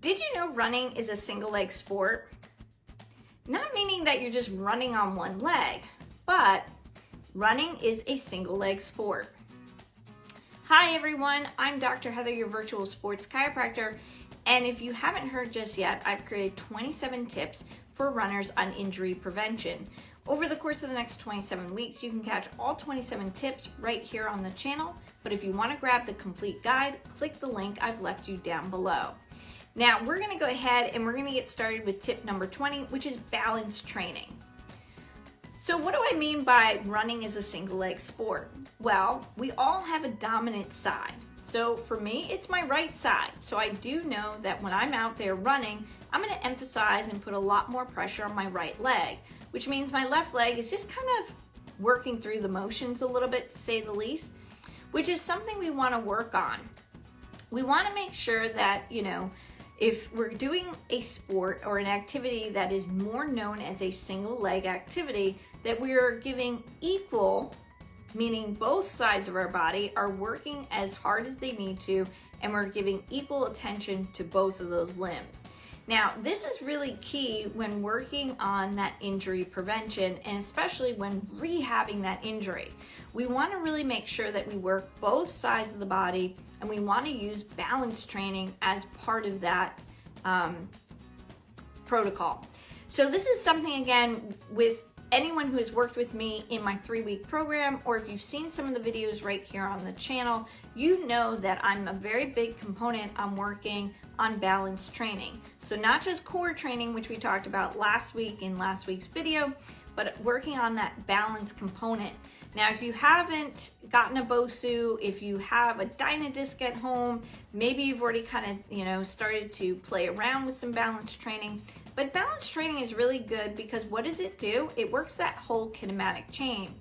Did you know running is a single leg sport? Not meaning that you're just running on one leg, but running is a single leg sport. Hi everyone, I'm Dr. Heather, your virtual sports chiropractor, and if you haven't heard just yet, I've created 27 tips for runners on injury prevention. Over the course of the next 27 weeks, you can catch all 27 tips right here on the channel, but if you want to grab the complete guide, click the link I've left you down below. Now, we're going to go ahead and we're going to get started with tip number 20, which is balance training. So what do I mean by running is a single leg sport? Well, we all have a dominant side. So for me, it's my right side. So I do know that when I'm out there running, I'm going to emphasize and put a lot more pressure on my right leg, which means my left leg is just kind of working through the motions a little bit, to say the least, which is something we want to work on. We want to make sure that, if we're doing a sport or an activity that is more known as a single leg activity, that we are giving equal, meaning both sides of our body are working as hard as they need to, and we're giving equal attention to both of those limbs. Now, this is really key when working on that injury prevention, and especially when rehabbing that injury. We want to really make sure that we work both sides of the body, and we want to use balance training as part of that protocol. So this is something, again, with anyone who has worked with me in my 3-week program, or if you've seen some of the videos right here on the channel, you know that I'm a very big component on working on balance training. So not just core training, which we talked about last week in last week's video, but working on that balance component. Now, if you haven't gotten a BOSU, if you have a Dynadisc at home, maybe you've already kind of, started to play around with some balance training. But balance training is really good because what does it do? It works that whole kinematic chain.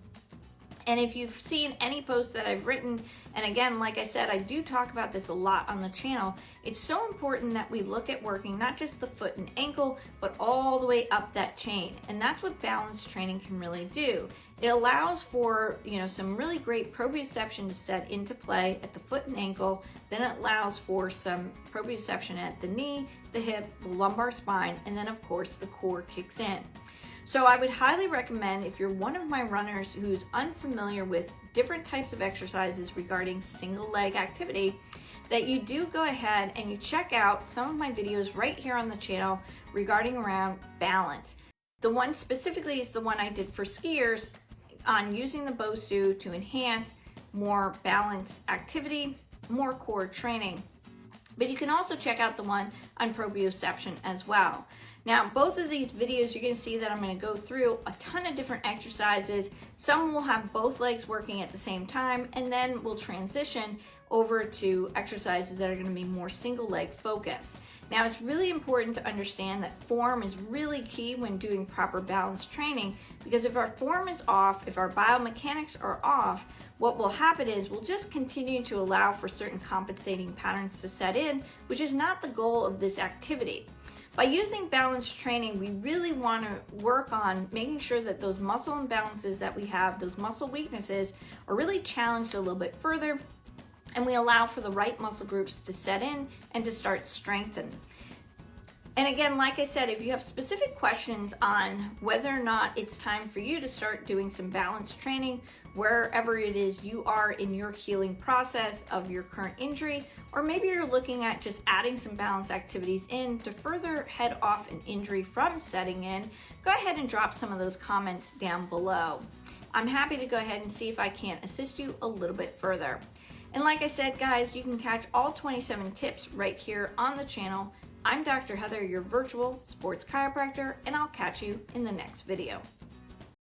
And if you've seen any posts that I've written, and again, like I said, I do talk about this a lot on the channel, it's so important that we look at working not just the foot and ankle, but all the way up that chain. And that's what balance training can really do. It allows for, some really great proprioception to set into play at the foot and ankle. Then it allows for some proprioception at the knee, the hip, the lumbar spine, and then of course the core kicks in. So I would highly recommend, if you're one of my runners who's unfamiliar with different types of exercises regarding single leg activity, that you do go ahead and you check out some of my videos right here on the channel regarding around balance. The one specifically is the one I did for skiers on using the BOSU to enhance more balance activity, more core training. But you can also check out the one on proprioception as well. Now, both of these videos, you're going to see that I'm going to go through a ton of different exercises. Some will have both legs working at the same time, and then we'll transition over to exercises that are going to be more single leg focused. Now, it's really important to understand that form is really key when doing proper balance training, because if our form is off, if our biomechanics are off, what will happen is we'll just continue to allow for certain compensating patterns to set in, which is not the goal of this activity. By using balance training, we really want to work on making sure that those muscle imbalances that we have, those muscle weaknesses, are really challenged a little bit further, and we allow for the right muscle groups to set in and to start strengthening. And again, like I said, if you have specific questions on whether or not it's time for you to start doing some balance training, wherever it is you are in your healing process of your current injury, or maybe you're looking at just adding some balance activities in to further head off an injury from setting in, go ahead and drop some of those comments down below. I'm happy to go ahead and see if I can't assist you a little bit further. And like I said, guys, you can catch all 27 tips right here on the channel. I'm Dr. Heather, your virtual sports chiropractor, and I'll catch you in the next video.